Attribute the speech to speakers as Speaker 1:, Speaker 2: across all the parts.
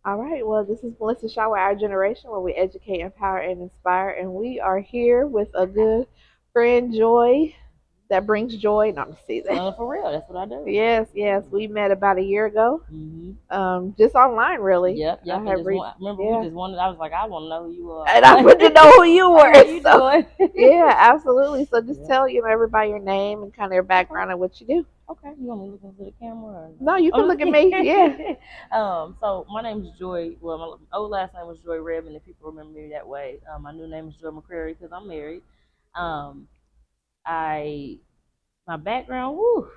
Speaker 1: All right, well, this is Melissa Shaw with Our Generation, where we educate, empower, and inspire. And we are here with a good friend, Joy, that brings joy. No, I'm see that.
Speaker 2: For real, that's what I do.
Speaker 1: Yes, yes, we met about a year ago,
Speaker 2: Hmm.
Speaker 1: just online, really. I
Speaker 2: Yep. And
Speaker 1: have
Speaker 2: just
Speaker 1: reached,
Speaker 2: one, remember, we
Speaker 1: yeah,
Speaker 2: just wanted. I was like, I want to know who you are.
Speaker 1: and I wanted to know who you
Speaker 2: Like, how
Speaker 1: were.
Speaker 2: you
Speaker 1: So,
Speaker 2: doing?
Speaker 1: yeah, absolutely. So, just
Speaker 2: Yeah.
Speaker 1: tell everybody your name and kind of your
Speaker 2: Okay.
Speaker 1: background and what you do.
Speaker 2: Okay. You want me to look into the camera or no?
Speaker 1: No, you can
Speaker 2: I'm
Speaker 1: look
Speaker 2: just
Speaker 1: at me. Yeah.
Speaker 2: kidding. So my name is Joy. Well, my old last name was Joy Redmond, if people remember me that way. My new name is Joy McCrary because I'm married. Um, I my background. Woo.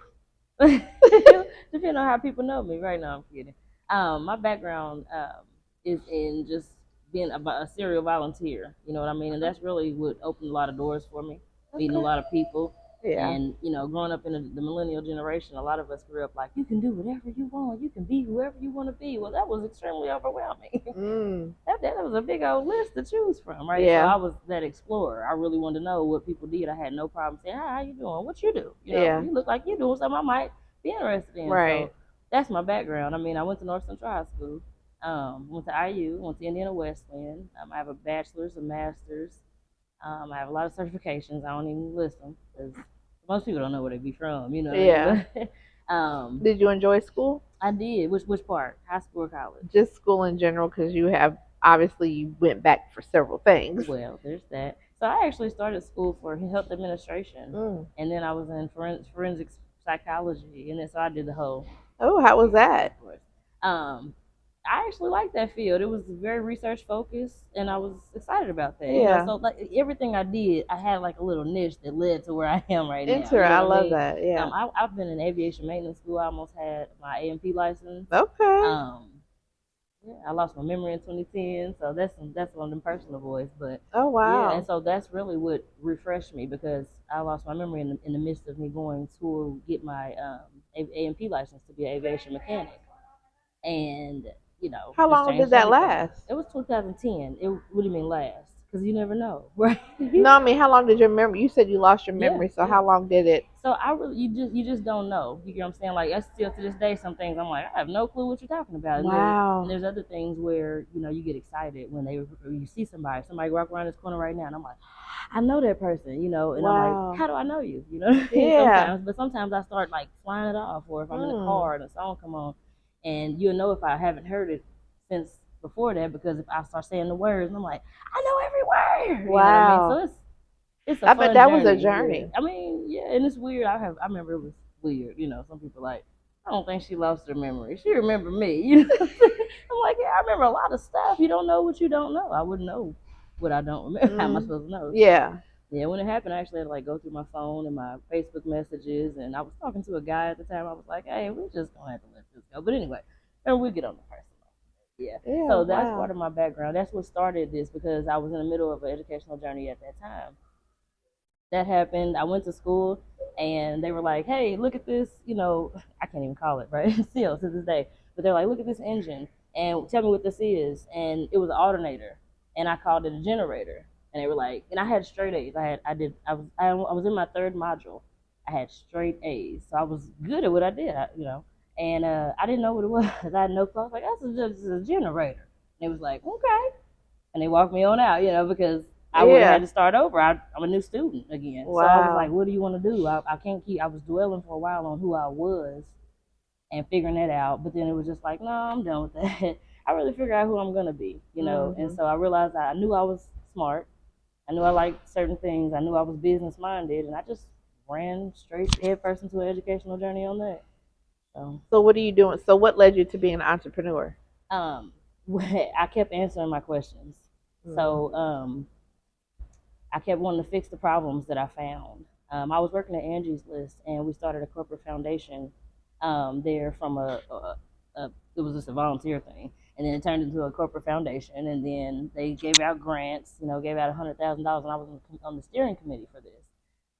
Speaker 2: Depending on how people know me. Right now, I'm kidding. My background is in just being a serial volunteer. You know what I mean? And that's really what opened a lot of doors for me, meeting a
Speaker 1: Okay.
Speaker 2: lot of people.
Speaker 1: Yeah.
Speaker 2: And, growing up in the millennial generation, a lot of us grew up like, you can do whatever you want. You can be whoever you want to be. Well, that was extremely overwhelming.
Speaker 1: Mm.
Speaker 2: That was a big old list to choose from, right? So
Speaker 1: Yeah.
Speaker 2: I was that explorer. I really wanted to know what people did. I had no problem saying, "Hi, how you doing? What you do?
Speaker 1: Yeah.
Speaker 2: You look like you doing something I might be interested in."
Speaker 1: Right.
Speaker 2: So that's my background. I mean, I went to North Central High School, went to IU, went to Indiana Wesleyan. I have a bachelor's, a master's. I have a lot of certifications. I don't even list them because most people don't know where they be from. You know what I
Speaker 1: Yeah.
Speaker 2: mean? But
Speaker 1: Did you enjoy school?
Speaker 2: I did. Which part? High school or college?
Speaker 1: Just school in general, because you have obviously you went back for several things.
Speaker 2: Well, there's that. So I actually started school for health administration,
Speaker 1: Mm.
Speaker 2: and then I was in forensic psychology, and then so I did the whole
Speaker 1: Oh, how was
Speaker 2: of
Speaker 1: that?
Speaker 2: course. Um, I actually liked that field. It was very research focused, and I was excited about that.
Speaker 1: Yeah.
Speaker 2: So like everything I did, I had like a little niche that led to where I am right now. You know
Speaker 1: I
Speaker 2: what I
Speaker 1: love
Speaker 2: mean?
Speaker 1: that. Yeah.
Speaker 2: I've been in aviation maintenance school. I almost had my AMP license.
Speaker 1: Okay.
Speaker 2: Um, yeah, I lost my memory in 2010, so that's one of them personal voice. But
Speaker 1: Oh
Speaker 2: yeah, and
Speaker 1: wow.
Speaker 2: so that's really what refreshed me because I lost my memory in the midst of me going to get my AMP license to be an aviation mechanic, and
Speaker 1: How
Speaker 2: just
Speaker 1: long did
Speaker 2: changed
Speaker 1: that
Speaker 2: everything.
Speaker 1: last?
Speaker 2: It was 2010. What do you mean last? Because you never know, right?
Speaker 1: No, I mean how long did your memory? You said you lost your
Speaker 2: Yeah,
Speaker 1: memory, so
Speaker 2: yeah.
Speaker 1: how long did it?
Speaker 2: So I really, you just don't know. You get what I'm saying? Like I still to this day, some things I'm like, I have no clue what you're talking about. And
Speaker 1: Wow.
Speaker 2: there's other things where you get excited when you see somebody walk around this corner right now, and I'm like, I know that person, and I'm like,
Speaker 1: Wow.
Speaker 2: how do I know you? You know what I mean?
Speaker 1: Yeah.
Speaker 2: Sometimes I start like flying it off, or if I'm in the
Speaker 1: Mm.
Speaker 2: car and a song come on, and you'll know if I haven't heard it since before that because if I start saying the words, and I'm like, I know every word. You know what I mean? So
Speaker 1: Wow.
Speaker 2: it's a
Speaker 1: I bet
Speaker 2: fun
Speaker 1: that was a
Speaker 2: journey. Yeah.
Speaker 1: journey.
Speaker 2: I mean, yeah, and it's weird. I remember it was weird. Some people like, I don't think she lost her memory. She remembered me. I'm like, yeah, I remember a lot of stuff. You don't know what you don't know. I wouldn't know what I don't remember. How am I
Speaker 1: Mm.
Speaker 2: supposed to know? So
Speaker 1: Yeah.
Speaker 2: yeah, when it happened, I actually had to like go through my phone and my Facebook messages, and I was talking to a guy at the time. I was like, hey, we're just gonna have to let this go. But anyway, and we'll get on the personal. Yeah.
Speaker 1: Yeah.
Speaker 2: So that's part
Speaker 1: Wow.
Speaker 2: of my background. That's what started this because I was in the middle of an educational journey at that time that happened. I went to school and they were like, hey, look at this, I can't even call it, right? Still to this day. But they're like, look at this engine and tell me what this is. And it was an alternator. And I called it a generator. And they were like, and I had straight A's. I was in my third module. I had straight A's. So I was good at what I did, And I didn't know what it was. I had no clue. I was like, that's just a generator. And it was like, okay, and they walked me on out, because I would have had
Speaker 1: Yeah.
Speaker 2: to start over. I'm a new student again. So I was like,
Speaker 1: Wow.
Speaker 2: what do you want to do? I can't keep, I was dwelling for a while on who I was and figuring that out. But then it was just like, no, I'm done with that. I really figured out who I'm going to be. And
Speaker 1: Hmm.
Speaker 2: so I realized I knew I was smart. I knew I liked certain things. I knew I was business minded. And I just ran straight headfirst into an educational journey on that. So,
Speaker 1: So what are you doing? So what led you to being an entrepreneur?
Speaker 2: um, I kept answering my questions.
Speaker 1: Mm.
Speaker 2: So, I kept wanting to fix the problems that I found. I was working at Angie's List, and we started a corporate foundation there from it was just a volunteer thing, and then it turned into a corporate foundation, and then they gave out grants, gave out $100,000, and I was on the steering committee for this.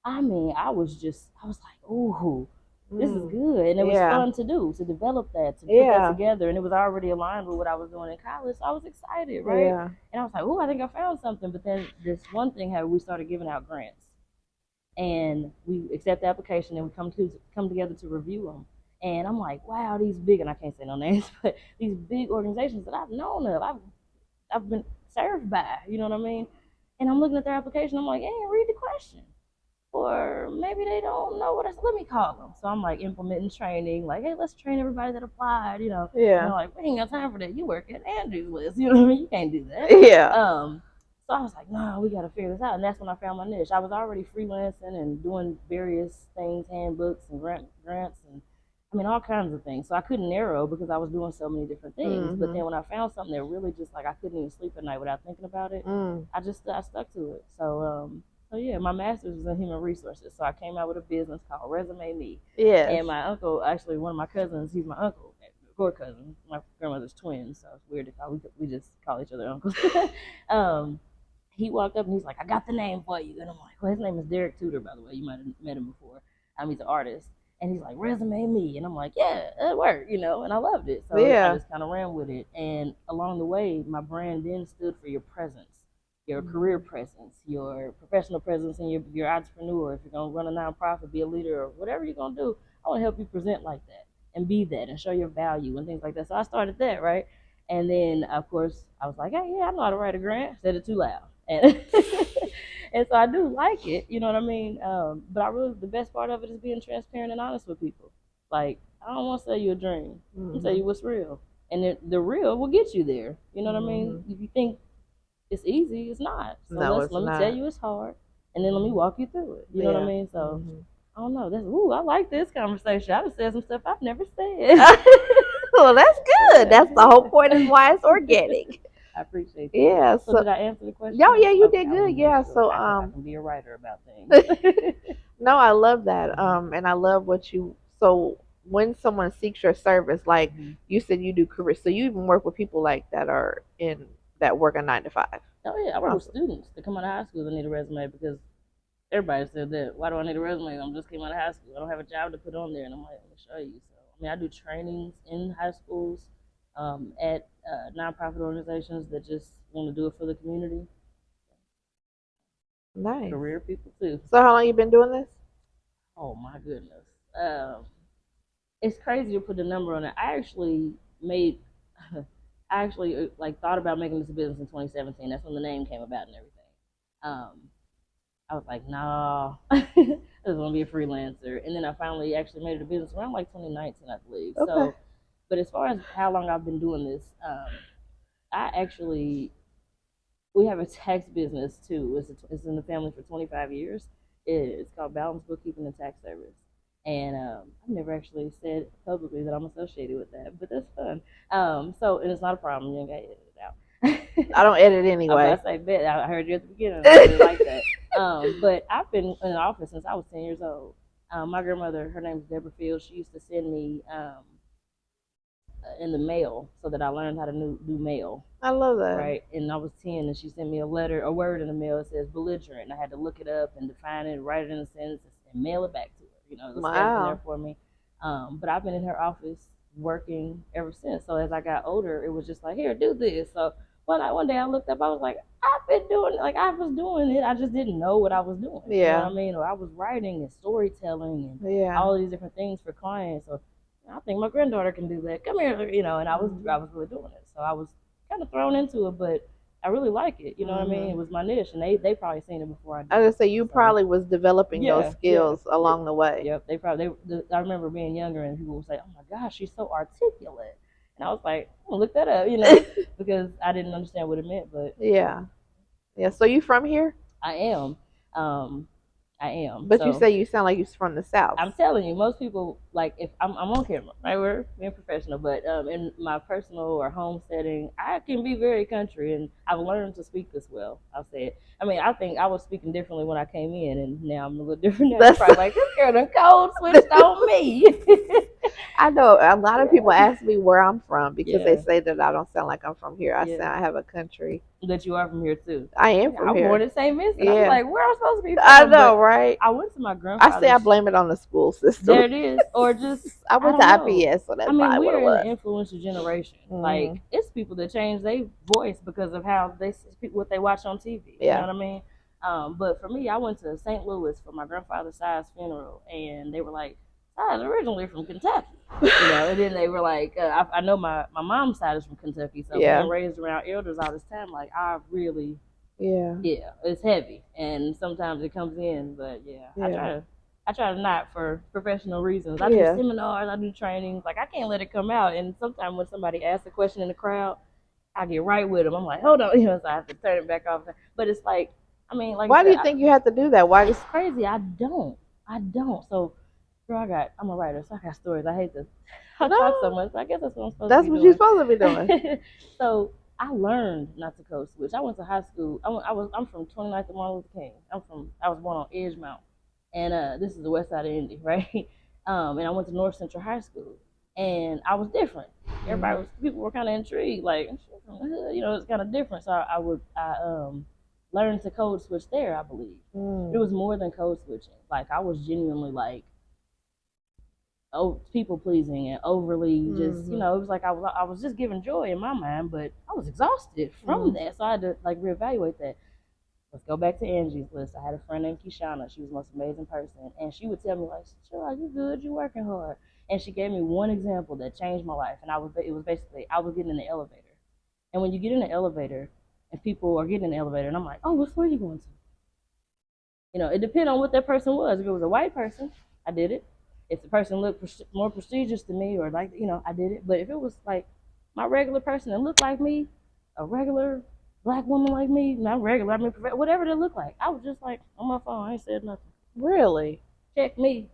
Speaker 2: I mean, I was like, ooh, this is
Speaker 1: Mm.
Speaker 2: good, and it was
Speaker 1: Yeah.
Speaker 2: fun to do, to develop that, to put that
Speaker 1: Yeah.
Speaker 2: together, and it was already aligned with what I was doing in college. So I was excited, right?
Speaker 1: Yeah.
Speaker 2: And I was like, oh, I think I found something. But then this one thing happened, we started giving out grants, and we accept the application, and we come together to review them. And I'm like, wow, these big, and I can't say no names, but these big organizations that I've known of, I've been served by, you know what I mean? And I'm looking at their application, I'm like, hey, read the question. Or maybe they don't know what it's, let me call them. So I'm like implementing training, like, hey, let's train everybody that applied, you know. And they're
Speaker 1: Yeah.
Speaker 2: like, we ain't got time for that. You work at Andrews List, you know what I mean? You can't do that.
Speaker 1: Yeah.
Speaker 2: So I was like, no, we got to figure this out. And that's when I found my niche. I was already freelancing and doing various things, handbooks and grants and I mean, all kinds of things. So I couldn't narrow because I was doing so many different things. But then when I found something that really just like I couldn't even sleep at night without thinking about it, I stuck to it. So yeah, my master's was in human resources. So I came out with a business called Resume Me.
Speaker 1: Yes.
Speaker 2: And my uncle, actually one of my cousins, he's my uncle, or cousin. My grandmother's twins, so it's weird to call. We just call each other uncles. He walked up and he's like, I got the name for you. And I'm like, well, his name is Derek Tudor, by the way. You might have met him before. He's an artist. And he's like, Resume Me. And I'm like, yeah, it worked, you know, and I loved it. So I just kind of ran with it. And along the way, my brand then stood for your presence, your career presence, your professional presence, and your entrepreneur. If you're going to run a nonprofit, be a leader, or whatever you're going to do, I want to help you present like that and be that and show your value and things like that. So I started that, right? And then, of course, I was like, hey, yeah, I know how to write a grant. Said it too loud. And and so I do like it, you know what I mean? But I really, the best part of it is being transparent and honest with people. Like, I don't want to sell you a dream. I'm tell you what's real. And the real will get you there. You know what I mean? If you think it's easy, it's not. So
Speaker 1: No,
Speaker 2: let me tell you it's hard. And then let me walk you through it. You know what I mean? So, I don't know. I like this conversation. I've said some stuff I've never said.
Speaker 1: Well, that's good. That's the whole point of why it's organic.
Speaker 2: I appreciate that.
Speaker 1: Yeah.
Speaker 2: So did I answer the question?
Speaker 1: Oh, yeah, you
Speaker 2: Okay,
Speaker 1: did good. Yeah.
Speaker 2: sure.
Speaker 1: So
Speaker 2: I can be a writer about things.
Speaker 1: no, I love that. And I love what you. So when someone seeks your service, like you said, you do career. So you even work with people like that are in that work a 9 to 5.
Speaker 2: Oh yeah, I work with students that come out of high school that need a resume because everybody said that. Why do I need a resume? I'm just came out of high school. I don't have a job to put on there, and I'm like, let me show you. So I mean, I do trainings in high schools, at nonprofit organizations that just want to do it for the community.
Speaker 1: Nice.
Speaker 2: Career people too.
Speaker 1: So how long you been doing this?
Speaker 2: Oh my goodness. It's crazy to put a number on it. I actually made, I actually like thought about making this a business in 2017. That's when the name came about and everything. Um, I was like, nah, I just want to be a freelancer. And then I finally actually made it a business around like 2019, I believe.
Speaker 1: Okay.
Speaker 2: So, but as far as how long I've been doing this, we have a tax business too. It's in the family for 25 years. It's called Balance Bookkeeping and Tax Service. And I've never actually said publicly that I'm associated with that, but that's fun. And it's not a problem. You ain't got to edit it out.
Speaker 1: I don't edit anyway.
Speaker 2: I say, bet. I heard you at the beginning. I really like that. But I've been in the office since I was 10 years old. My grandmother, her name is Deborah Fields. She used to send me in the mail so that I learned how to do mail.
Speaker 1: I love that.
Speaker 2: Right. And I was 10 and she sent me a word in the mail. It says belligerent. And I had to look it up and define it, write it in a sentence, and mail it back to her. You know, it was everything there for me. But I've been in her office working ever since. So as I got older, it was just like, here, do this. So one day I looked up, I was like, I was doing it. I just didn't know what I was doing.
Speaker 1: Yeah.
Speaker 2: You know what I mean? Or I was writing and storytelling and all these different things for clients. So I think my granddaughter can do that. Come here, you know, and I was really doing it. So I was kind of thrown into it, but I really like it. You know what I mean? It was my niche, and they probably seen it before I did.
Speaker 1: I was gonna say you probably was developing those skills along the way.
Speaker 2: Yep, I remember being younger, and people would say, "Oh my gosh, she's so articulate," and I was like, "I'm gonna look that up," you know, because I didn't understand what it meant. But
Speaker 1: yeah. So you from here?
Speaker 2: I am. I am.
Speaker 1: But you say you sound like you're from the South.
Speaker 2: I'm telling you, most people, like, if I'm on camera, right? We're being professional, but in my personal or home setting, I can be very country, and I've learned to speak this well. I'll say it. I mean, I think I was speaking differently when I came in, and now I'm a little different now. I'm probably like, this girl done code switched on me.
Speaker 1: I know a lot of people ask me where I'm from because they say that I don't sound like I'm from here. I sound I have a country.
Speaker 2: That you are from here too.
Speaker 1: I am from here.
Speaker 2: I'm born in St. Vincent. I'm like, where am I supposed to be from?
Speaker 1: I know, right?
Speaker 2: I went to my grandfather's.
Speaker 1: I say I blame it on the school system.
Speaker 2: There it is. Or just
Speaker 1: I went to IPS, so that's probably what it was.
Speaker 2: We're an influential generation. Like, it's people that change their voice because of how they speak, what they watch on TV. You know what I mean? But for me, I went to St. Louis for my grandfather's size funeral, and they were like, I was originally from Kentucky. And then they were like, I know my mom's side is from Kentucky, so
Speaker 1: Yeah.
Speaker 2: being raised around elders all this time, like I really,
Speaker 1: Yeah.
Speaker 2: yeah, it's heavy, and sometimes it comes in, but yeah,
Speaker 1: Yeah.
Speaker 2: I try to not for professional reasons. I do
Speaker 1: Yeah.
Speaker 2: seminars, I do trainings, like I can't let it come out, and sometimes when somebody asks a question in the crowd, I get right with them. I'm like, hold on, so I have to turn it back off. But it's like, I mean, like I
Speaker 1: Why do
Speaker 2: said,
Speaker 1: you think you have to do that? Why?
Speaker 2: it's crazy. I don't. So, girl, I'm a writer, so I got stories. I hate to talk so
Speaker 1: No,
Speaker 2: much, but I guess that's what I'm supposed to
Speaker 1: that's
Speaker 2: be
Speaker 1: what you're
Speaker 2: doing.
Speaker 1: supposed to be doing.
Speaker 2: So I learned not to code switch. I went to high school. I'm from 29th and Martin Luther King. I was born on Edgemount, and this is the west side of Indy, right? And I went to North Central High School, and I was different. People were kind of intrigued, like it's kind of different. So I learned to code switch there. I believe it was more than code switching. Like I was genuinely like people pleasing and overly just it was like I was just giving joy in my mind, but I was exhausted from that, so I had to like reevaluate that. Let's go back to Angie's list. I had a friend named Kishana. She was the most amazing person, and she would tell me like, "Sure, you good? You working hard?" And she gave me one example that changed my life, and it was basically I was getting in the elevator, and when you get in the elevator, and people are getting in the elevator, and I'm like, "Oh, what floor are you going to?" It depended on what that person was. If it was a white person, I did it. If the person looked more prestigious to me, or like I did it. But if it was like my regular person that looked like me, a regular black woman like me, not regular, I mean whatever they look like, I was just like on my phone. I ain't said nothing.
Speaker 1: Really?
Speaker 2: Check me,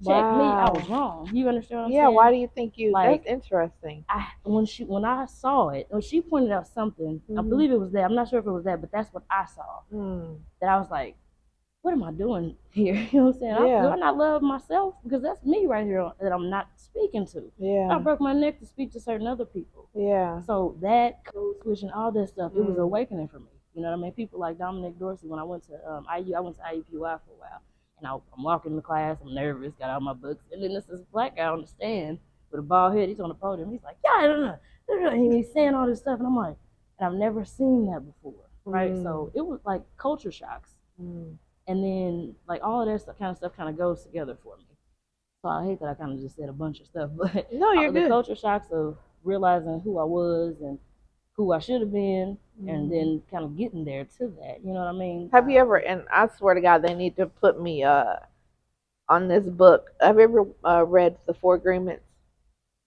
Speaker 2: check me. I was
Speaker 1: Wow.
Speaker 2: wrong. You understand what I'm
Speaker 1: Yeah.
Speaker 2: saying?
Speaker 1: Why do you think you? That's
Speaker 2: Like
Speaker 1: interesting.
Speaker 2: when I saw it, when she pointed out something, I believe it was that. I'm not sure if it was that, but that's what I saw. That I was like, what am I doing here? You know what I'm saying? Do I not love myself? Because that's me right here that I'm not speaking to.
Speaker 1: Yeah.
Speaker 2: I broke my neck to speak to certain other people.
Speaker 1: Yeah.
Speaker 2: So that code switching, all that stuff, it was awakening for me. You know what I mean? People like Dominic Dorsey, when I went to IU, I went to IUPUI for a while. And I'm walking to class, I'm nervous, got all my books. And then there's this black guy on the stand with a bald head. He's on the podium. He's like, yeah, and he's saying all this stuff. And I'm like, and I've never seen that before, right? So it was like culture shocks. And then like all of that kind of stuff kind of goes together for me. So I hate that I kind of just said a bunch of stuff, but
Speaker 1: No, you're
Speaker 2: the
Speaker 1: good.
Speaker 2: culture shocks of realizing who I was and who I should have been, and then kind of getting there to that. You know what I mean?
Speaker 1: Have you ever? And I swear to God, they need to put me on this book. Have you ever read The Four Agreements?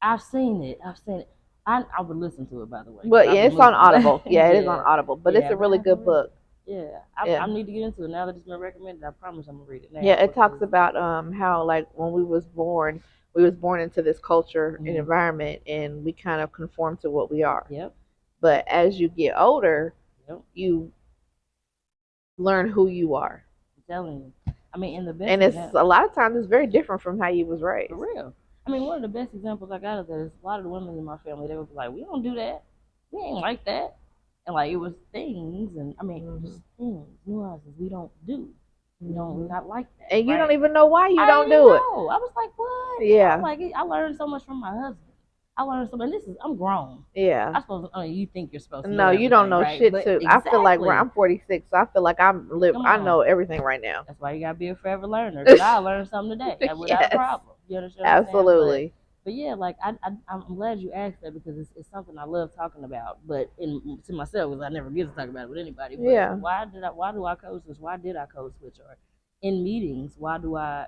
Speaker 2: I've seen it. I've seen it. I would listen to it, by the way.
Speaker 1: But yeah, it's on Audible. Yeah, it is on
Speaker 2: Yeah,
Speaker 1: Audible. But it's
Speaker 2: yeah,
Speaker 1: a
Speaker 2: but I
Speaker 1: really
Speaker 2: haven't
Speaker 1: good
Speaker 2: read it.
Speaker 1: book.
Speaker 2: Yeah,
Speaker 1: Yeah.
Speaker 2: I need to get into it now that it's been recommended. I promise I'm gonna read it now.
Speaker 1: Yeah, it talks
Speaker 2: because
Speaker 1: about how like when we was born into this culture and environment, and we kind of conform to what we are.
Speaker 2: Yep,
Speaker 1: But as you get older,
Speaker 2: yep.
Speaker 1: you learn who you are,
Speaker 2: I'm telling you. I mean, in the best
Speaker 1: and it's
Speaker 2: example,
Speaker 1: a lot of times it's very different from how you was raised.
Speaker 2: for real. I mean, one of the best examples I got of that is a lot of the women in my family. They would be like, "We don't do that. We ain't like that." And like it was things, and I mean, just things, nuances we don't do. We're not like that.
Speaker 1: And you
Speaker 2: right?
Speaker 1: don't even know why you
Speaker 2: I
Speaker 1: don't
Speaker 2: didn't
Speaker 1: do it.
Speaker 2: know. I was like, what?
Speaker 1: Yeah.
Speaker 2: Like I learned so much from my husband. I learned so much. I'm grown.
Speaker 1: Yeah.
Speaker 2: I suppose. I mean, you think you're supposed to know
Speaker 1: No, you don't know
Speaker 2: right?
Speaker 1: shit
Speaker 2: But
Speaker 1: too. I feel like
Speaker 2: exactly.
Speaker 1: I'm 46, so I feel like I know everything right now.
Speaker 2: That's why you gotta be a forever learner. Cause I learned something today without
Speaker 1: Yes.
Speaker 2: a problem. You understand? What I'm saying?
Speaker 1: Absolutely.
Speaker 2: But yeah, like I'm glad you asked that because it's something I love talking about. But to myself, because I never get to talk about it with anybody. But
Speaker 1: Yeah.
Speaker 2: Why do I code switch? Why did I code switch? Or in meetings, why do I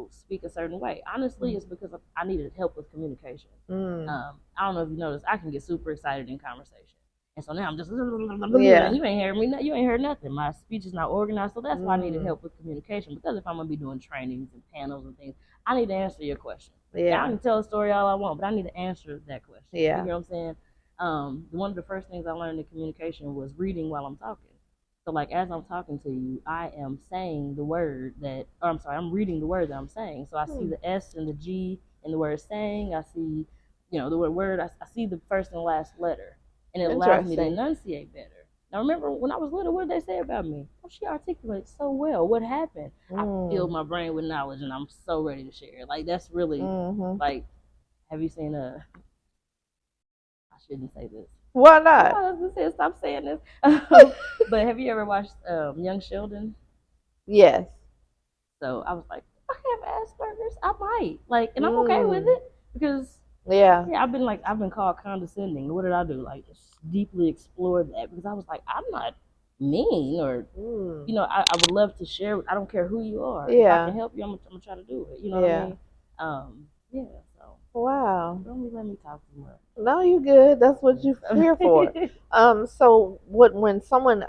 Speaker 2: speak a certain way? Honestly, it's because I needed help with communication. I don't know if you noticed, I can get super excited in conversation, and so now I'm just
Speaker 1: Yeah.
Speaker 2: you ain't heard me. You ain't heard nothing. My speech is not organized, so that's why I needed help with communication. Because if I'm gonna be doing trainings and panels and things, I need to answer your question. Yeah, I can tell a story all I want, but I need to answer that question.
Speaker 1: Yeah.
Speaker 2: You hear what I'm saying? One of the first things I learned in communication was reading while I'm talking. So like as I'm talking to you, I am saying the word that, or I'm sorry, I'm reading the word that I'm saying. So I see the S and the G in the word saying. I see, the word. I see the first and last letter, and it allows me to enunciate better. Now remember when I was little, what did they say about me? Oh, she articulates so well. What happened? I filled my brain with knowledge, and I'm so ready to share. Like that's really like. Have you seen I shouldn't say this.
Speaker 1: Why not?
Speaker 2: I was gonna say stop saying this. But have you ever watched Young Sheldon?
Speaker 1: Yes.
Speaker 2: So I was like, I have Asperger's, I might like, and I'm okay with
Speaker 1: Mm,
Speaker 2: it because
Speaker 1: yeah.
Speaker 2: yeah, I've been called condescending. What did I do? Like deeply explore that because I was like, I'm not mean or
Speaker 1: Mm,
Speaker 2: I would love to share. I don't care who you are. If I can
Speaker 1: yeah.
Speaker 2: help you, I'm gonna try to do it. You know what I
Speaker 1: Yeah.
Speaker 2: mean? Yeah. So
Speaker 1: Wow.
Speaker 2: don't let me talk too
Speaker 1: No, you good. That's what
Speaker 2: much.
Speaker 1: you're here for. So what when someone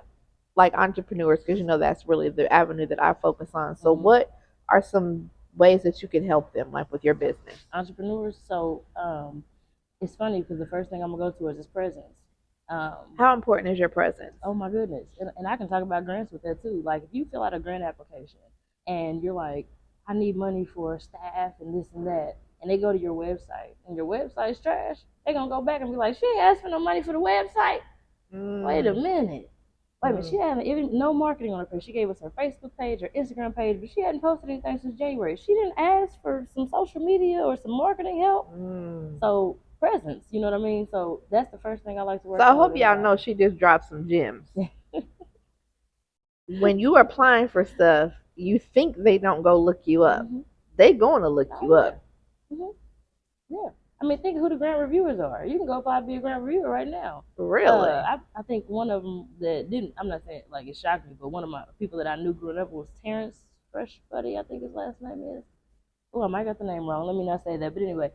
Speaker 1: like entrepreneurs, because you know that's really the avenue that I focus on. So
Speaker 2: Mhm.
Speaker 1: what are some ways that you can help them, like with your business?
Speaker 2: Entrepreneurs. So it's funny because the first thing I'm gonna go to is his presence. Um,
Speaker 1: How important is your presence?
Speaker 2: Oh my goodness. And I can talk about grants with that too. Like if you fill out a grant application and you're like, I need money for staff and this and that, and they go to your website and your website's trash, they're gonna go back and be like, she ain't asked for no money for the website. Wait a
Speaker 1: Mm,
Speaker 2: minute. Wait a minute, she
Speaker 1: mm,
Speaker 2: hadn't even no marketing on her page. She gave us her Facebook page, her Instagram page, but she hadn't posted anything since January. She didn't ask for some social media or some marketing help.
Speaker 1: mm.
Speaker 2: So presence, you know what I mean? So that's the first thing I like to
Speaker 1: So
Speaker 2: work
Speaker 1: I
Speaker 2: on with
Speaker 1: hope y'all know
Speaker 2: anybody.
Speaker 1: she just dropped some gems. When you are applying for stuff, you think they don't go look you up.
Speaker 2: hmm
Speaker 1: They going to look
Speaker 2: Oh
Speaker 1: you
Speaker 2: yeah.
Speaker 1: up.
Speaker 2: hmm Yeah. I mean, think of who the grant reviewers are. You can go apply to be a grant reviewer right now.
Speaker 1: Really?
Speaker 2: I think one of them that didn't. I'm not saying like it shocked me, but one of my people that I knew growing up was Terrence Fresh Buddy. I think his last name is. Oh, I might got the name wrong. Let me not say that. But anyway,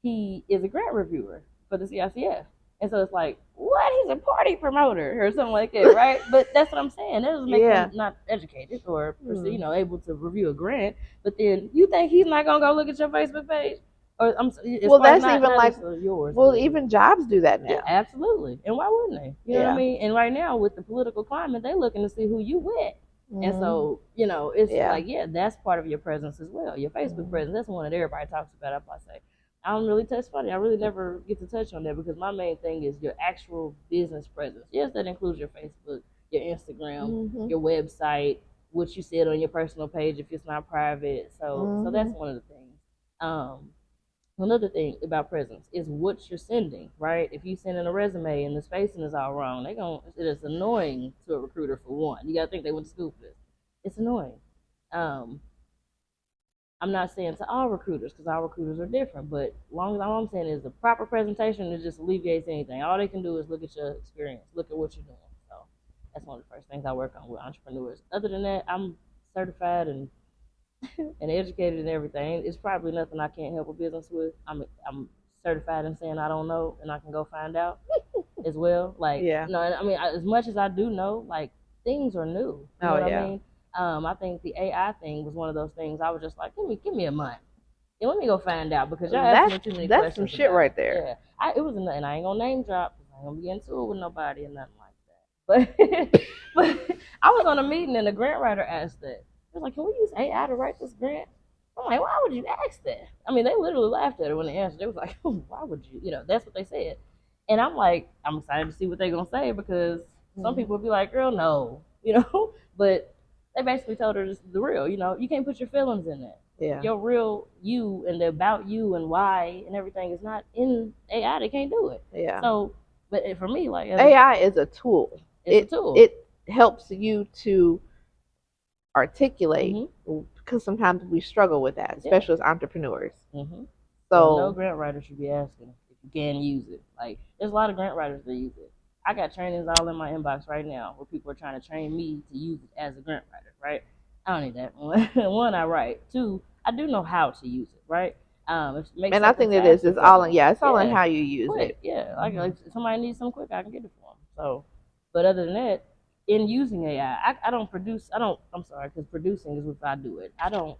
Speaker 2: he is a grant reviewer for the CICF. And so it's like, what? He's a party promoter or something like that, right? But that's what I'm saying. That doesn't make him
Speaker 1: Yeah.
Speaker 2: not educated or
Speaker 1: Hmm.
Speaker 2: able to review a grant. But then you think he's not gonna go look at your Facebook page, or as
Speaker 1: Well,
Speaker 2: far as
Speaker 1: that's
Speaker 2: not
Speaker 1: even like,
Speaker 2: necessarily yours,
Speaker 1: well,
Speaker 2: but
Speaker 1: even jobs do that
Speaker 2: yeah,
Speaker 1: now.
Speaker 2: absolutely. And why wouldn't they? You know what I
Speaker 1: Yeah.
Speaker 2: mean? And right now with the political climate, they looking to see who you with. And
Speaker 1: Hmm.
Speaker 2: so, it's
Speaker 1: Yeah.
Speaker 2: like, yeah, that's part of your presence as well. Your Facebook
Speaker 1: Hmm.
Speaker 2: presence, that's one that everybody talks about. I say, I don't really touch funny. I really never get to touch on that because my main thing is your actual business presence. Yes, that includes your Facebook, your Instagram,
Speaker 1: Hmm.
Speaker 2: your website, what you said on your personal page if it's not private. So that's
Speaker 1: Hmm.
Speaker 2: one of the things. Um, Another thing about presence is what you're sending, right? If you send in a resume and the spacing is all wrong, it is annoying to a recruiter for one. You gotta think they went to school for this. It's annoying. Um, I'm not saying to all recruiters because all recruiters are different, but long as all I'm saying is the proper presentation, it just alleviates anything. All they can do is look at your experience, look at what you're doing. So that's one of the first things I work on with entrepreneurs. Other than that, I'm certified and educated and everything. It's probably nothing I can't help a business with. I'm certified in saying I don't know and I can go find out as well. Like
Speaker 1: Yeah.
Speaker 2: I mean, as much as I do know, like things are new. You know
Speaker 1: Oh
Speaker 2: what I
Speaker 1: yeah.
Speaker 2: mean? I think the AI thing was one of those things. I was just like, give me a month. And let me go find out because y'all asking
Speaker 1: That's
Speaker 2: me too many
Speaker 1: that's some
Speaker 2: questions
Speaker 1: shit
Speaker 2: about
Speaker 1: right
Speaker 2: it.
Speaker 1: there.
Speaker 2: Yeah, it was, and I ain't gonna name drop. I ain't gonna be into it with nobody and nothing like that. But but I was on a meeting and the grant writer asked that. He was like, "Can we use AI to write this grant?" I'm like, "Why would you ask that?" I mean, they literally laughed at it when they answered. They was like, "Why would you?" That's what they said. And I'm like, I'm excited to see what they're gonna say because some
Speaker 1: Hmm.
Speaker 2: people would be like, "Girl, no," but they basically told her just the real. You can't put your feelings in that.
Speaker 1: Yeah.
Speaker 2: Your real you and the about you and why and everything is not in AI. They can't do it.
Speaker 1: Yeah.
Speaker 2: So, but for me, like as a,
Speaker 1: AI is a tool.
Speaker 2: it's a
Speaker 1: It
Speaker 2: tool.
Speaker 1: it helps you to articulate
Speaker 2: hmm
Speaker 1: because sometimes we struggle with that,
Speaker 2: Yeah.
Speaker 1: especially as entrepreneurs.
Speaker 2: hmm So no
Speaker 1: So,
Speaker 2: grant writer should be asking if you can use it. Like there's a lot of grant writers that use it. I got trainings all in my inbox right now where people are trying to train me to use it as a grant writer. Right? I don't need that. One, I write. Two, I do know how to use it. Right? If it makes
Speaker 1: and I
Speaker 2: something
Speaker 1: think that is
Speaker 2: faster
Speaker 1: it's
Speaker 2: for
Speaker 1: all in
Speaker 2: me,
Speaker 1: yeah, it's all in
Speaker 2: yeah,
Speaker 1: how you use
Speaker 2: quick,
Speaker 1: it.
Speaker 2: yeah.
Speaker 1: Hmm.
Speaker 2: Like if somebody needs something quick, I can get it for them. So, but other than that, in using AI, I don't produce. I don't. I'm sorry, because producing is if I do it. I don't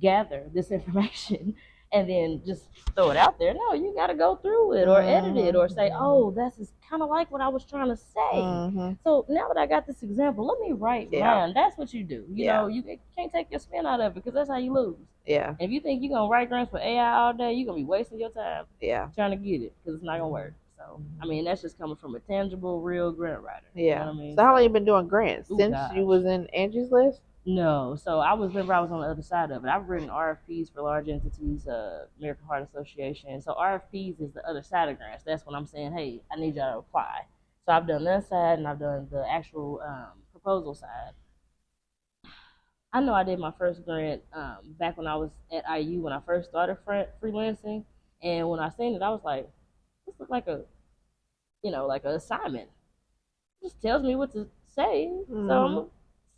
Speaker 2: gather this information and then just throw it out there. No, you got to go through it or edit it
Speaker 1: Hmm.
Speaker 2: or say, oh, that's kind of like what I was trying to say.
Speaker 1: Hmm.
Speaker 2: So now that I got this example, let me write
Speaker 1: Yeah.
Speaker 2: mine. That's what you do.
Speaker 1: Yeah.
Speaker 2: You can't take your spin out of it because that's how you lose.
Speaker 1: Yeah.
Speaker 2: And if you think you're going to write grants for AI all day, you're going to be wasting your time
Speaker 1: Yeah.
Speaker 2: trying to get it because it's not going to work. So, I mean, that's just coming from a tangible, real grant writer. You know
Speaker 1: Yeah.
Speaker 2: what I mean?
Speaker 1: So how long you
Speaker 2: So,
Speaker 1: been doing grants?
Speaker 2: oh
Speaker 1: Since you
Speaker 2: gosh.
Speaker 1: was in Angie's List?
Speaker 2: No, so remember I was on the other side of it. I've written RFPs for large entities, American Heart Association. So RFPs is the other side of grants. That's when I'm saying, hey, I need y'all to apply. So I've done that side and I've done the actual proposal side. I know I did my first grant back when I was at IU when I first started freelancing, and when I seen it, I was like, this looks like a like an assignment. It just tells me what to say, so I'm
Speaker 1: Mhm.
Speaker 2: gonna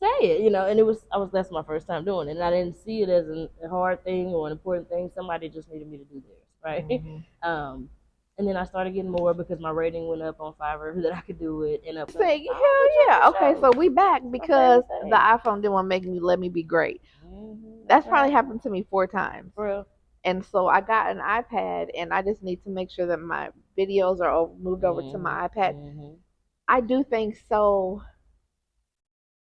Speaker 2: say it, And it was that's my first time doing it, and I didn't see it as a hard thing or an important thing. Somebody just needed me to do theirs, right?
Speaker 1: Mhm.
Speaker 2: um, and then I started getting more because my rating went up on Fiverr that I could do it, and up. So I was
Speaker 1: Say
Speaker 2: like, oh,
Speaker 1: hell
Speaker 2: I'm
Speaker 1: yeah.
Speaker 2: gonna try
Speaker 1: Okay,
Speaker 2: for
Speaker 1: so
Speaker 2: sure.
Speaker 1: we back
Speaker 2: My
Speaker 1: because
Speaker 2: favorite
Speaker 1: the
Speaker 2: thing.
Speaker 1: iPhone didn't want to make me let me be great.
Speaker 2: That's
Speaker 1: That's probably
Speaker 2: right,
Speaker 1: happened to me 4 times.
Speaker 2: for real.
Speaker 1: And so I got an iPad, and I just need to make sure that my videos are moved over to
Speaker 2: Mm-hmm.
Speaker 1: my iPad.
Speaker 2: Mm-hmm.
Speaker 1: I do things so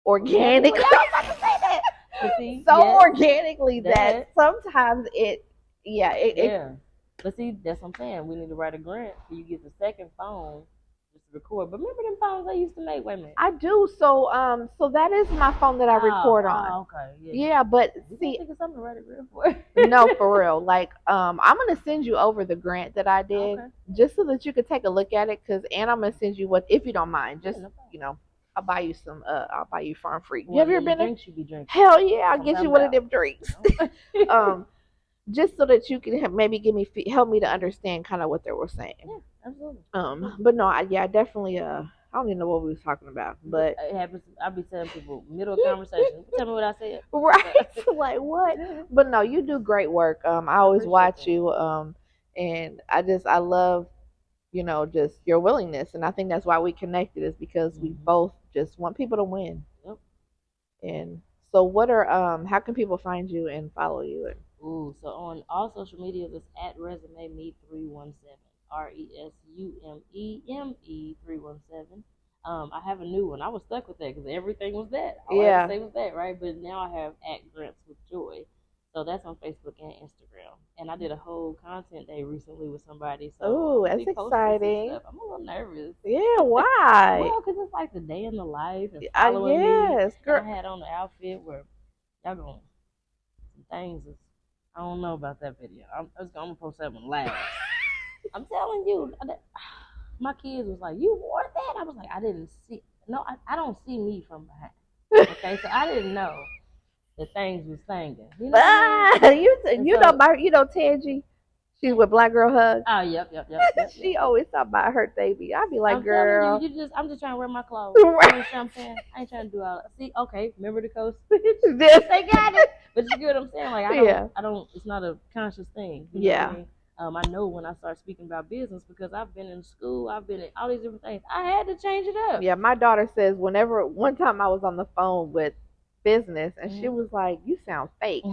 Speaker 2: Organically,
Speaker 1: organically,
Speaker 2: I was about to say that. But see,
Speaker 1: so
Speaker 2: yes,
Speaker 1: organically that
Speaker 2: that,
Speaker 1: sometimes it
Speaker 2: yeah. But see, that's what I'm saying. We need to write a grant so you get the second phone just to record. But remember them phones I used to make? Wait a minute.
Speaker 1: I do. So that is my phone that I record on.
Speaker 2: Okay, yeah.
Speaker 1: Yeah, but
Speaker 2: We gonna
Speaker 1: see,
Speaker 2: think of something to write a grant for.
Speaker 1: no, for real. Like, I'm gonna send you over the grant that I did
Speaker 2: Okay.
Speaker 1: just so that you could take a look at it. And I'm gonna send you what, if you don't mind.
Speaker 2: Yeah,
Speaker 1: Just
Speaker 2: no problem.
Speaker 1: you know, I'll buy you some. I'll buy you farm freak. You
Speaker 2: One
Speaker 1: have
Speaker 2: of
Speaker 1: you ever
Speaker 2: them
Speaker 1: been there?
Speaker 2: drinks you be drinking.
Speaker 1: Hell yeah, I'll
Speaker 2: That's what
Speaker 1: get
Speaker 2: I'm
Speaker 1: you
Speaker 2: talking
Speaker 1: one of
Speaker 2: about.
Speaker 1: them drinks.
Speaker 2: You know?
Speaker 1: Just so that you can maybe give me help me to understand kind of what they were saying.
Speaker 2: Yeah, absolutely.
Speaker 1: But no, I definitely I don't even know what we was talking about,
Speaker 2: But
Speaker 1: but
Speaker 2: it happens. I be telling people middle of conversation. Tell me what I said.
Speaker 1: right, like what? But no, you do great work. I
Speaker 2: I
Speaker 1: always
Speaker 2: appreciate
Speaker 1: watch
Speaker 2: that.
Speaker 1: you, and I love just your willingness, and I think that's why we connected is because we
Speaker 2: Mm-hmm.
Speaker 1: both just want people to win.
Speaker 2: Yep.
Speaker 1: And so, what are how can people find you and follow you? And
Speaker 2: Ooh, so on all social medias, it's at resume me 317. RESUMEME 317. I have a new one. I was stuck with that because everything was that. All I had to
Speaker 1: yeah,
Speaker 2: say was that, right? But now I have at Grants with Joy. So that's on Facebook and Instagram. And I did a whole content day recently with somebody. So I'm
Speaker 1: oh,
Speaker 2: going to
Speaker 1: that's
Speaker 2: be posting some
Speaker 1: exciting.
Speaker 2: stuff. I'm a little nervous.
Speaker 1: Yeah, why?
Speaker 2: Well, because it's like the day in the life and following me.
Speaker 1: Yes,
Speaker 2: And
Speaker 1: girl.
Speaker 2: I had on the outfit where y'all going to some things. I don't know about that video. I'm gonna post that one last. I'm telling you, my kids was like, "You wore that?" I was like, "I didn't see. No, I don't see me from behind." Okay, so I didn't know that things was singing. You know what I mean?
Speaker 1: Ah,
Speaker 2: And
Speaker 1: you know
Speaker 2: so,
Speaker 1: my Tangie. She's with Black Girl Hug.
Speaker 2: oh, yep.
Speaker 1: She always talk about her baby. I be like,
Speaker 2: I'm telling you,
Speaker 1: girl,
Speaker 2: I'm just trying to wear my clothes. You
Speaker 1: right?
Speaker 2: understand what I'm saying? I ain't trying to do all that. See, okay, remember the code switch? They got it. But you get what I'm saying? Like
Speaker 1: Yeah,
Speaker 2: I don't. It's not a conscious thing. You know what I
Speaker 1: yeah,
Speaker 2: mean? I know when I start speaking about business because I've been in school, I've been in all these different things. I had to change it up.
Speaker 1: yeah. My daughter says whenever one time I was on the phone with business and she
Speaker 2: Mm-hmm.
Speaker 1: was like, "You sound fake."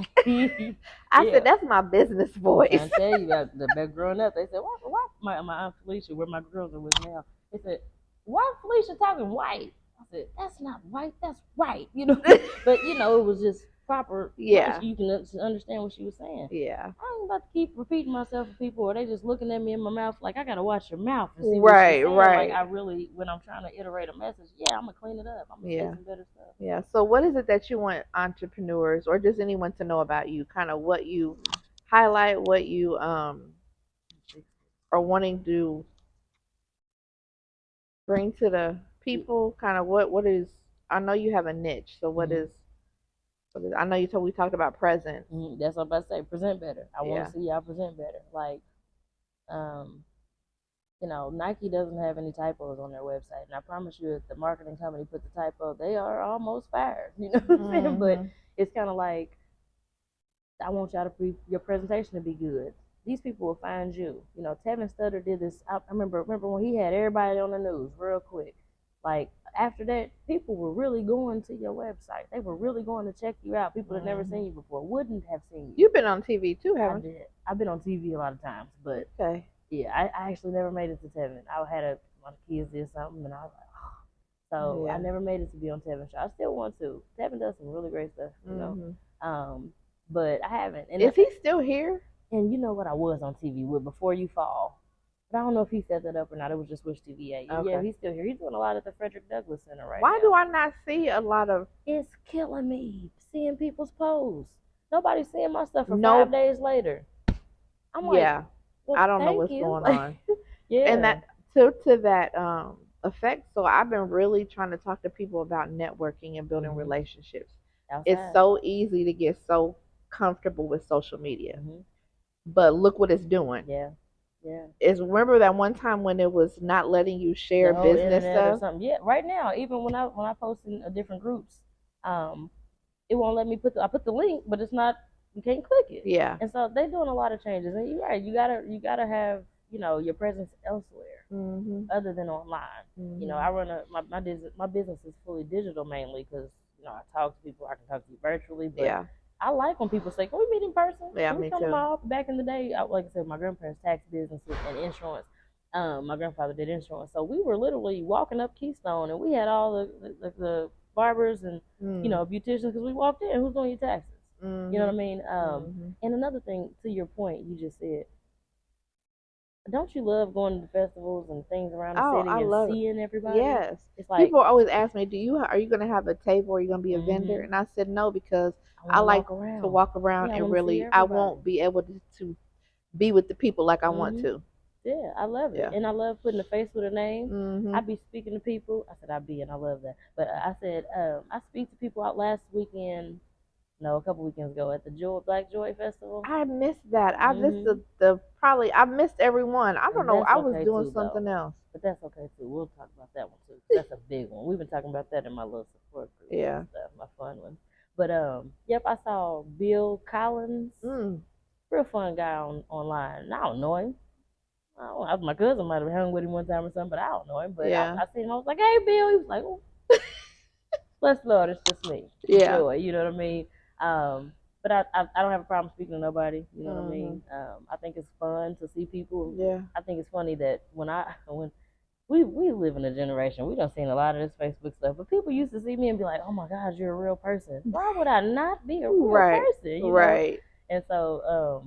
Speaker 1: I said,
Speaker 2: Yeah.
Speaker 1: "That's my business
Speaker 2: I'm
Speaker 1: voice."
Speaker 2: trying to tell you, the back growing up, they said, why my Aunt Felicia, where my girls are with now, they said, why Felicia talking white? I said, that's not white, that's right, But it was just proper.
Speaker 1: Yeah,
Speaker 2: You can understand what she was saying.
Speaker 1: yeah,
Speaker 2: I ain't about to keep repeating myself for people, or they just looking at me in my mouth like I gotta watch your mouth and see what she's
Speaker 1: right,
Speaker 2: saying. Like
Speaker 1: right.
Speaker 2: I really, when I'm trying to iterate a message, yeah, I'm gonna clean it up. I'm gonna say
Speaker 1: Yeah.
Speaker 2: some better stuff.
Speaker 1: Yeah. So, what is it that you want entrepreneurs or just anyone to know about you? Kind of what you highlight, what you are wanting to bring to the people. Kind of what is. I know you have a niche. So, what
Speaker 2: Mm-hmm.
Speaker 1: is? What is? I know we talked about presence.
Speaker 2: Mm-hmm. That's what I'm about to say. Present better. I want
Speaker 1: Yeah.
Speaker 2: to see y'all present better. Like, um, Nike doesn't have any typos on their website, and I promise you, if the marketing company put the typo, they are almost fired. You know what I'm saying? But
Speaker 1: Mm-hmm.
Speaker 2: it's kind of like I want y'all to your presentation to be good. These people will find you. Tevin Stutter did this. I remember when he had everybody on the news real quick. Like after that, people were really going to your website. They were really going to check you out. People that never seen you before wouldn't have seen you.
Speaker 1: You've been on TV too,
Speaker 2: I
Speaker 1: haven't you?
Speaker 2: did. I've been on TV a lot of times, but
Speaker 1: Okay.
Speaker 2: yeah, I actually never made it to Tevin. I had my kids did something, and I was like, oh. So I
Speaker 1: Yeah.
Speaker 2: never made it to be on Tevin show. I still want to. Tevin does some really great stuff.
Speaker 1: Mm-hmm.
Speaker 2: But I haven't. And
Speaker 1: Is he still here?
Speaker 2: and you know what I was on TV with Before You Fall. But I don't know if he set that up or not. It was just Wish TV at you. Yeah,
Speaker 1: Okay.
Speaker 2: he's still here. He's doing a lot at the Frederick Douglass Center right
Speaker 1: Why
Speaker 2: now.
Speaker 1: do I not see a lot of?
Speaker 2: It's killing me seeing people's posts. Nobody's seeing my stuff for
Speaker 1: Nope.
Speaker 2: 5 days later. I'm like,
Speaker 1: Yeah.
Speaker 2: well,
Speaker 1: I don't know
Speaker 2: thank
Speaker 1: what's
Speaker 2: you.
Speaker 1: going on.
Speaker 2: Yeah.
Speaker 1: And that to that effect. So I've been really trying to talk to people about networking and building
Speaker 2: Mhm.
Speaker 1: relationships. It's
Speaker 2: outside.
Speaker 1: so easy to get so comfortable with social media.
Speaker 2: Hmm.
Speaker 1: But look what it's doing.
Speaker 2: Yeah, yeah.
Speaker 1: Is remember that one time when it was not letting you
Speaker 2: The
Speaker 1: share
Speaker 2: whole
Speaker 1: business
Speaker 2: internet or
Speaker 1: stuff?
Speaker 2: something. Yeah, right now, even when I post in different groups, um, it won't let me I put the link, but it's not. You can't click it,
Speaker 1: Yeah.
Speaker 2: and so they're doing a lot of changes. And you're right. You gotta have your presence elsewhere
Speaker 1: Mhm.
Speaker 2: other than online. I
Speaker 1: Mhm.
Speaker 2: run my business is fully digital mainly because I talk to people. I can talk to you virtually, but
Speaker 1: Yeah.
Speaker 2: I like when people say, "Can we meet in person?
Speaker 1: Yeah,
Speaker 2: Can we
Speaker 1: me
Speaker 2: come to my
Speaker 1: too.
Speaker 2: office?" Back in the day, like I said, my grandparents' tax businesses and insurance. My grandfather did insurance, so we were literally walking up Keystone, and we had all the barbers and
Speaker 1: Mm.
Speaker 2: beauticians because we walked in. Who's doing your taxes? You know what I
Speaker 1: Mhm.
Speaker 2: mean?
Speaker 1: Mhm.
Speaker 2: And another thing to your point, you just said, don't you love going to festivals and things around the
Speaker 1: Oh, I
Speaker 2: city and
Speaker 1: love it.
Speaker 2: seeing everybody?
Speaker 1: Yes.
Speaker 2: It's like,
Speaker 1: People always ask me, are you going to have a table or are you going to be a vendor?
Speaker 2: mm-hmm,
Speaker 1: And I said no because
Speaker 2: I
Speaker 1: I
Speaker 2: want to
Speaker 1: like
Speaker 2: walk
Speaker 1: to
Speaker 2: around.
Speaker 1: walk around
Speaker 2: Yeah, I
Speaker 1: and
Speaker 2: want to see
Speaker 1: really I
Speaker 2: everybody.
Speaker 1: won't be able to be with the people like I want
Speaker 2: Mm-hmm.
Speaker 1: to.
Speaker 2: Yeah, I love it,
Speaker 1: Yeah.
Speaker 2: and I love putting a face with a name. I
Speaker 1: Mhm.
Speaker 2: be speaking to people. I said I be, and I love that. But I said I speak to people out last weekend. No, a couple weekends ago at the Black Joy Festival.
Speaker 1: I missed that. I missed
Speaker 2: Mm-hmm.
Speaker 1: the probably I missed everyone. I don't
Speaker 2: And
Speaker 1: know.
Speaker 2: that's
Speaker 1: I was
Speaker 2: okay
Speaker 1: doing
Speaker 2: too, though.
Speaker 1: something else.
Speaker 2: But that's okay too. We'll talk about that one too. 'Cause that's a big one. We've been talking about that in my little support groups and
Speaker 1: Yeah.
Speaker 2: stuff, my fun ones. But yep, I saw Bill Collins,
Speaker 1: Mm.
Speaker 2: real fun guy online. And I don't know him. My cousin might have hung with him one time or something, but I don't know him. But
Speaker 1: Yeah.
Speaker 2: I seen him. I was like, "Hey, Bill." He was like, "Oh, bless the Lord, it's just me,
Speaker 1: Yeah.
Speaker 2: Joy." You know what I mean? But I don't have a problem speaking to nobody. You know what I
Speaker 1: Mhm.
Speaker 2: mean? I think it's fun to see people.
Speaker 1: Yeah.
Speaker 2: I think it's funny that when we live in a generation, we don't seen a lot of this Facebook stuff, but people used to see me and be like, "Oh my gosh, you're a real person." Why would I not be a real
Speaker 1: Right.
Speaker 2: person?
Speaker 1: Right.
Speaker 2: And so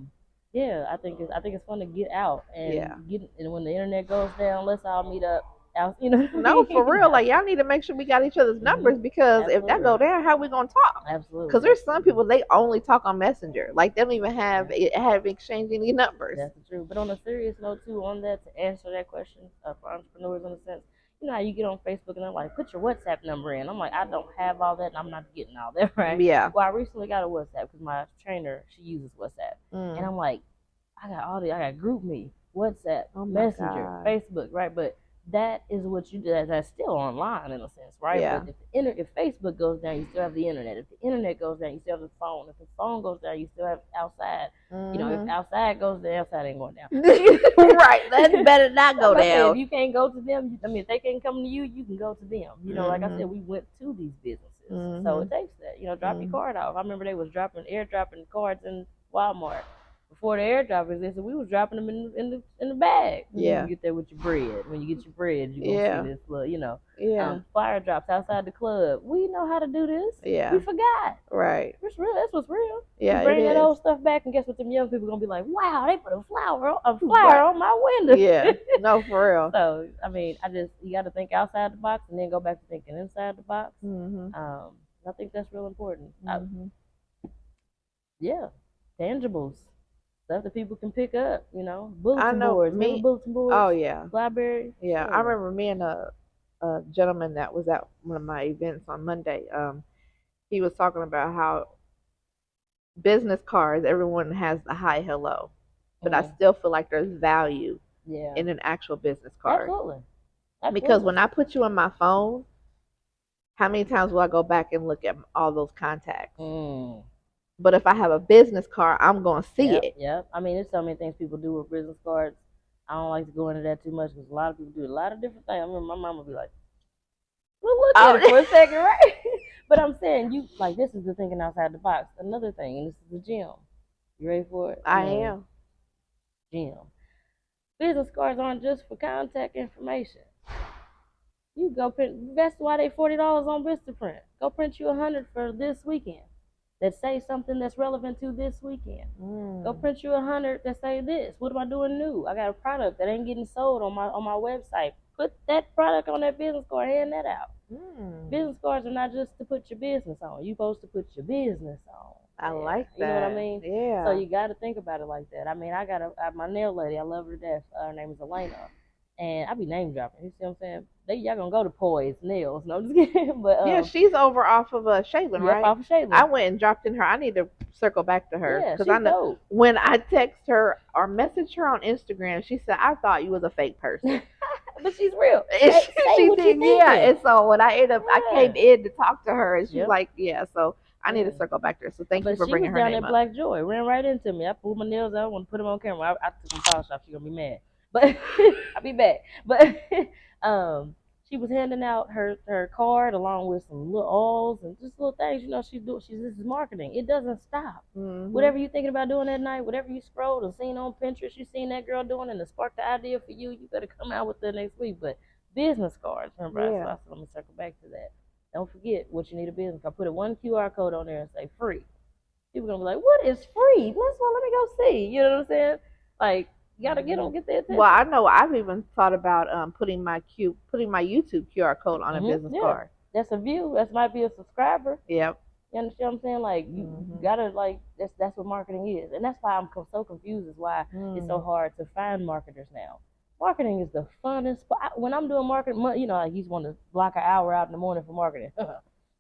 Speaker 2: yeah, I think it's fun to get out
Speaker 1: Yeah.
Speaker 2: and when the internet goes down, let's all meet up out. You know what I
Speaker 1: No, for
Speaker 2: mean?
Speaker 1: real. Like y'all need to make sure we got each other's
Speaker 2: Hmm.
Speaker 1: numbers because if that
Speaker 2: Absolutely,
Speaker 1: go down, how we gonna talk? Because
Speaker 2: absolutely,
Speaker 1: there's some
Speaker 2: absolutely.
Speaker 1: people they only talk on Messenger. Like they don't even
Speaker 2: Yeah.
Speaker 1: have exchange any numbers.
Speaker 2: That's the truth. But on a serious note too, on that to answer that question for entrepreneurs in a sense, how you get on Facebook and they're like, put your WhatsApp number in. I'm like, I don't have all that, and I'm not getting all that, right?
Speaker 1: Yeah.
Speaker 2: Well, I recently got a WhatsApp because my trainer she uses WhatsApp, and
Speaker 1: Mm.
Speaker 2: I'm like, I got GroupMe, WhatsApp,
Speaker 1: Oh my
Speaker 2: Messenger,
Speaker 1: God.
Speaker 2: Facebook, right? But that is what you do. That's still online in a sense, right? But
Speaker 1: Yeah.
Speaker 2: if Facebook goes down, you still have the internet. If the internet goes down, you still have the phone. If the phone goes down, you still have outside. If
Speaker 1: Mhm.
Speaker 2: outside goes down, outside ain't going down.
Speaker 1: Right. That better not go
Speaker 2: Like I said, if
Speaker 1: down.
Speaker 2: you can't go to them, I mean, if they can't come to you, you can go to them. Like I said,
Speaker 1: Mhm.
Speaker 2: we went to these businesses, so it
Speaker 1: Mhm.
Speaker 2: takes that. Drop your
Speaker 1: Mhm.
Speaker 2: card off. I remember they was airdropping cards in Walmart before the airdrop existed. We was dropping them in the bag. You
Speaker 1: Yeah.
Speaker 2: get there with your bread. When you get your bread, you gonna see
Speaker 1: Yeah.
Speaker 2: this little,
Speaker 1: Yeah.
Speaker 2: flyer drops outside the club. We know how to do this. We
Speaker 1: Yeah.
Speaker 2: forgot.
Speaker 1: Right.
Speaker 2: It's real. That's what's real. You
Speaker 1: Yeah. It
Speaker 2: bring that
Speaker 1: is.
Speaker 2: old stuff back, and guess what? Them young people gonna be like, "Wow, they put a flyer
Speaker 1: Right.
Speaker 2: on my window."
Speaker 1: Yeah. No, for real.
Speaker 2: So I mean, you got to think outside the box, and then go back to thinking inside the box.
Speaker 1: Mhm.
Speaker 2: I think that's real important.
Speaker 1: Mhm.
Speaker 2: Yeah, tangibles, stuff that people can pick up.
Speaker 1: I
Speaker 2: Bulletin
Speaker 1: know
Speaker 2: boards. Remember
Speaker 1: me.
Speaker 2: bulletin boards?
Speaker 1: Oh yeah.
Speaker 2: Blackberry.
Speaker 1: Yeah. I
Speaker 2: Yeah.
Speaker 1: remember me and a gentleman that was at one of my events on Monday. He was talking about how business cards, everyone has the hi hello, but I
Speaker 2: Mm,
Speaker 1: still feel like there's value
Speaker 2: yeah.
Speaker 1: in an actual business card
Speaker 2: Absolutely.
Speaker 1: because
Speaker 2: Absolutely.
Speaker 1: when I put you on my phone, how many times will I go back and look at all those contacts?
Speaker 2: Mm.
Speaker 1: But if I have a business card, I'm gonna see
Speaker 2: Yep.
Speaker 1: it.
Speaker 2: Yep. I mean, there's so many things people do with business cards. I don't like to go into that too much because a lot of people do a lot of different things. I remember my mom would be like, "Well, look at
Speaker 1: Oh,
Speaker 2: it for a second, right?" But I'm saying this is the thinking outside the box. Another thing, and this is the gym. You ready for it?
Speaker 1: I am.
Speaker 2: Gym. Business cards aren't just for contact information. You go print. That's why they $40 on Vistaprint. Go print you 100 for this weekend. That say something that's relevant to this weekend. Go
Speaker 1: Mm.
Speaker 2: print you 100 that say this. What am I doing new? I got a product that ain't getting sold on my website. Put that product on that business card. Hand that out.
Speaker 1: Mm.
Speaker 2: Business cards are not just to put your business on. You're supposed to put your business on.
Speaker 1: I
Speaker 2: Yeah.
Speaker 1: like
Speaker 2: You know what I
Speaker 1: that.
Speaker 2: mean? So
Speaker 1: Yeah.
Speaker 2: you got to think about it like that. I mean, my nail lady, I love her to death. Her name is Elena. And I be name dropping. You see what I'm saying? y'all gonna go to Poise Nails. No, I'm just kidding. But
Speaker 1: Yeah, she's over off of Shaylin,
Speaker 2: yep,
Speaker 1: right?
Speaker 2: off of
Speaker 1: I
Speaker 2: Shaylin.
Speaker 1: went and dropped in her. I need to circle back to her
Speaker 2: Yeah,
Speaker 1: because I
Speaker 2: she's
Speaker 1: know
Speaker 2: dope.
Speaker 1: when I text her or message her on Instagram, she said I thought you was a fake person.
Speaker 2: But she's real.
Speaker 1: And
Speaker 2: Say
Speaker 1: she
Speaker 2: what you
Speaker 1: did, yeah.
Speaker 2: thinking.
Speaker 1: And so when I ended up, I
Speaker 2: Yeah.
Speaker 1: came in to talk to her, and she's
Speaker 2: Yep.
Speaker 1: like, yeah. So I need to
Speaker 2: Yeah.
Speaker 1: circle back to her. So thank you
Speaker 2: But
Speaker 1: for
Speaker 2: she was
Speaker 1: bringing her
Speaker 2: down
Speaker 1: name
Speaker 2: at
Speaker 1: up.
Speaker 2: Black Joy, ran right into me. I pulled my nails out, want to put them on camera. I took some polish off. She gonna be mad, but I'll be back. But she was handing out her card along with some little oils and just little things. You know, she's this is marketing. It doesn't stop.
Speaker 1: Mm-hmm.
Speaker 2: Whatever you thinking about doing that night, whatever you scrolled and seen on Pinterest, you seen that girl doing and it sparked the idea for you. You better come out with that next week. But business cards, remember?
Speaker 1: Yeah.
Speaker 2: So I said, let me circle back to that. Don't forget what you need a business. I put a one QR code on there and say free. People gonna be like, "What is free? Let me go see." You know what I'm saying? Like, you gotta get their attention.
Speaker 1: Well, I know I've even thought about putting my YouTube QR code on a business card.
Speaker 2: That's a view. That might be a subscriber.
Speaker 1: Yep.
Speaker 2: You understand what I'm saying? Like, you gotta like that's what marketing is, and that's why I'm so confused. Is why it's so hard to find marketers now. Marketing is the funnest. When I'm doing marketing, you know, I used to want to block an hour out in the morning for marketing.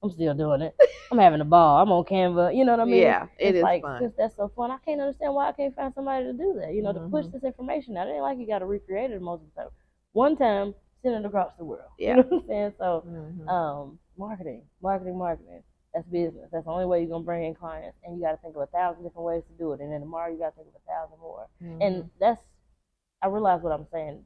Speaker 2: I'm still doing it. I'm having a ball. I'm on Canva. You know what I mean?
Speaker 1: Yeah, it's
Speaker 2: like,
Speaker 1: fun.
Speaker 2: Since that's so fun, I can't understand why I can't find somebody to do that. You know, to push this information out. It ain't like you got to recreate it most of the time. One time, send it across the world.
Speaker 1: Yeah.
Speaker 2: You know what I'm saying? So, marketing. That's business. That's the only way you're gonna bring in clients, and you got to think of 1,000 different ways to do it. And then tomorrow, you got to think of 1,000 more. And I realize what I'm saying.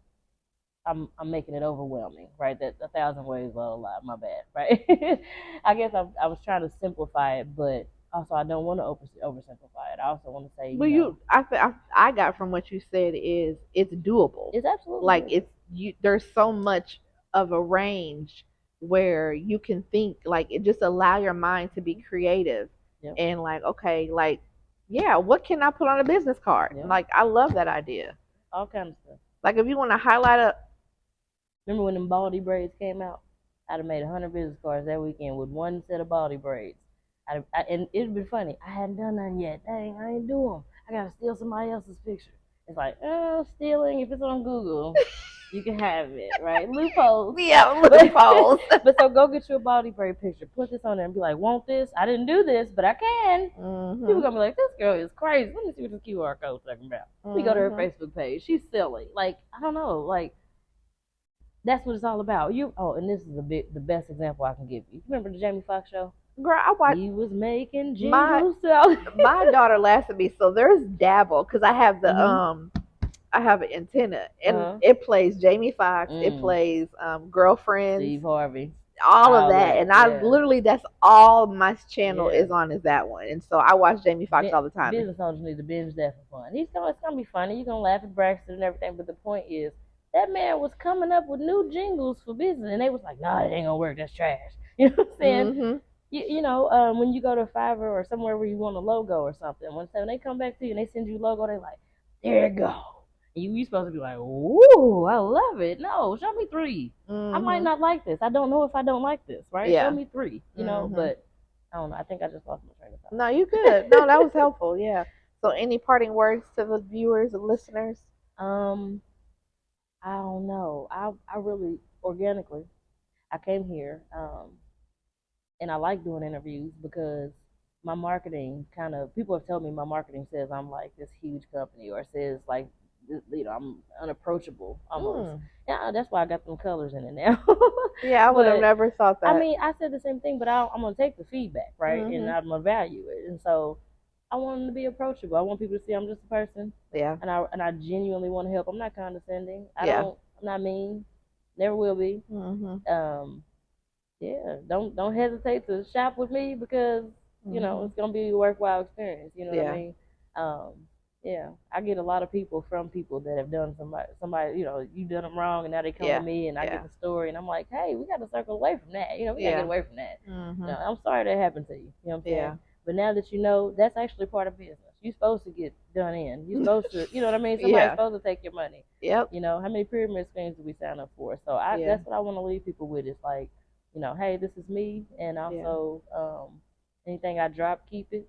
Speaker 2: I'm making it overwhelming, right? That 1,000 ways, blah, blah, blah, my bad, right? I guess I was trying to simplify it, but also I don't want to oversimplify it. I also want to say,
Speaker 1: I got from what you said is it's doable.
Speaker 2: It's absolutely
Speaker 1: like
Speaker 2: doable.
Speaker 1: There's so much of a range where you can think like it just allow your mind to be creative and like okay like yeah what can I put on a business card like I love that idea.
Speaker 2: All kinds of stuff.
Speaker 1: Like if you want to highlight a.
Speaker 2: Remember when them baldy braids came out? I'd have made 100 business cards that weekend with one set of baldy braids. And it'd be funny. I hadn't done none yet. Dang, I ain't do them. I gotta steal somebody else's picture. It's like, stealing. If it's on Google, you can have it, right? Loopholes.
Speaker 1: Yeah, loopholes.
Speaker 2: But so go get you a baldy braid picture. Put this on there and be like, want this? I didn't do this, but I can. People gonna be like, this girl is crazy. Let me see what this QR code's talking about. Let me go to her Facebook page. She's silly. Like, I don't know. Like, that's what it's all about. And this is the best example I can give you. Remember the Jamie Foxx show?
Speaker 1: Girl, I watched.
Speaker 2: He was making jingles.
Speaker 1: My daughter laughs at me. So there's Dabble because I have the I have an antenna and it plays Jamie Foxx. It plays Girlfriends.
Speaker 2: Steve Harvey.
Speaker 1: All of that, and I literally that's all my channel is on is that one, and so I watch Jamie Foxx all the time.
Speaker 2: Business owners need to binge that for fun. It's gonna be funny. You're gonna laugh at Braxton and everything, but the point is that man was coming up with new jingles for business, and they was like, "Nah, that ain't gonna work. That's trash." You know what I'm saying? You know, when you go to Fiverr or somewhere where you want a logo or something, when they come back to you and they send you a logo, they like, "There you go." You supposed to be like, "Ooh, I love it." No, show me 3. I might not like this. I don't know if I don't like this, right? Yeah. Show me 3, you know. But I don't know. I think I just lost my train of thought.
Speaker 1: No, you good. No, that was helpful. Yeah. So, any parting words to the viewers and listeners?
Speaker 2: I don't know. I really organically, I came here, and I like doing interviews because my marketing people have told me my marketing says I'm like this huge company or says like, you know, I'm unapproachable almost. Yeah, that's why I got them colors in it now.
Speaker 1: Yeah, I would have never thought that.
Speaker 2: I mean, I said the same thing, but I'm gonna take the feedback, right, and I'm gonna value it, and so I want them to be approachable. I want people to see I'm just a person.
Speaker 1: Yeah.
Speaker 2: And I genuinely want to help. I'm not condescending. I'm not mean. Never will be. Yeah. Don't hesitate to shop with me because you know it's gonna be a worthwhile experience. You know what I mean? Yeah, I get a lot of people from people that have done somebody, you know, you done them wrong, and now they come to me, and I get the story, and I'm like, hey, we got to circle away from that. You know, we got to get away from that. You know, I'm sorry that happened to you. You know what I'm saying? But now that you know, that's actually part of business. You're supposed to get done in. You're supposed to, you know what I mean? Somebody's supposed to take your money.
Speaker 1: Yep.
Speaker 2: You know, how many pyramid schemes do we sign up for? So that's what I want to leave people with. Is like, you know, hey, this is me, and also anything I drop, keep it.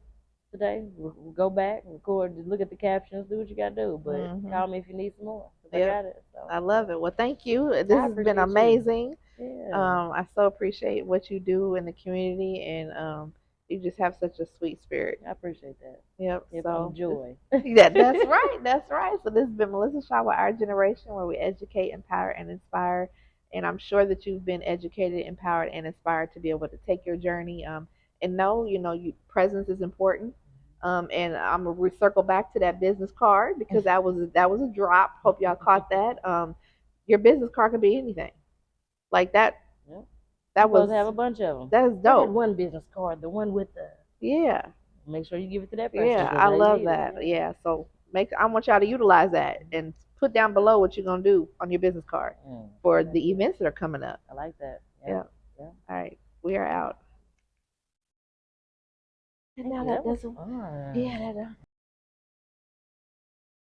Speaker 2: Today, we'll go back, record, look at the captions, do what you gotta do. But call me if you need some more. I got it. So.
Speaker 1: I love it. Well, thank you. This has been amazing.
Speaker 2: Yeah.
Speaker 1: I so appreciate what you do in the community, and you just have such a sweet spirit.
Speaker 2: I appreciate that.
Speaker 1: Yep.
Speaker 2: It
Speaker 1: So
Speaker 2: brings joy.
Speaker 1: yeah, that's right. That's right. So this has been Melissa Shaw with Our Generation, where we educate, empower, and inspire. And I'm sure that you've been educated, empowered, and inspired to be able to take your journey. And know, presence is important. And I'm gonna circle back to that business card because that was a drop. Hope y'all caught that. Your business card could be anything like that.
Speaker 2: Yep.
Speaker 1: That
Speaker 2: Supposed
Speaker 1: was
Speaker 2: to have a bunch of them.
Speaker 1: that is
Speaker 2: That
Speaker 1: dope.
Speaker 2: one business card, the one with the.
Speaker 1: Yeah.
Speaker 2: Make sure you give it to that person
Speaker 1: Yeah,
Speaker 2: because
Speaker 1: I
Speaker 2: they
Speaker 1: love
Speaker 2: need it.
Speaker 1: that. Yeah, so I want y'all to utilize that and put down below what you're gonna do on your business card for the events that are coming up.
Speaker 2: I like that.
Speaker 1: Yeah.
Speaker 2: Yeah.
Speaker 1: All right, we are out.
Speaker 2: And now
Speaker 1: That was
Speaker 2: fun.
Speaker 1: yeah, that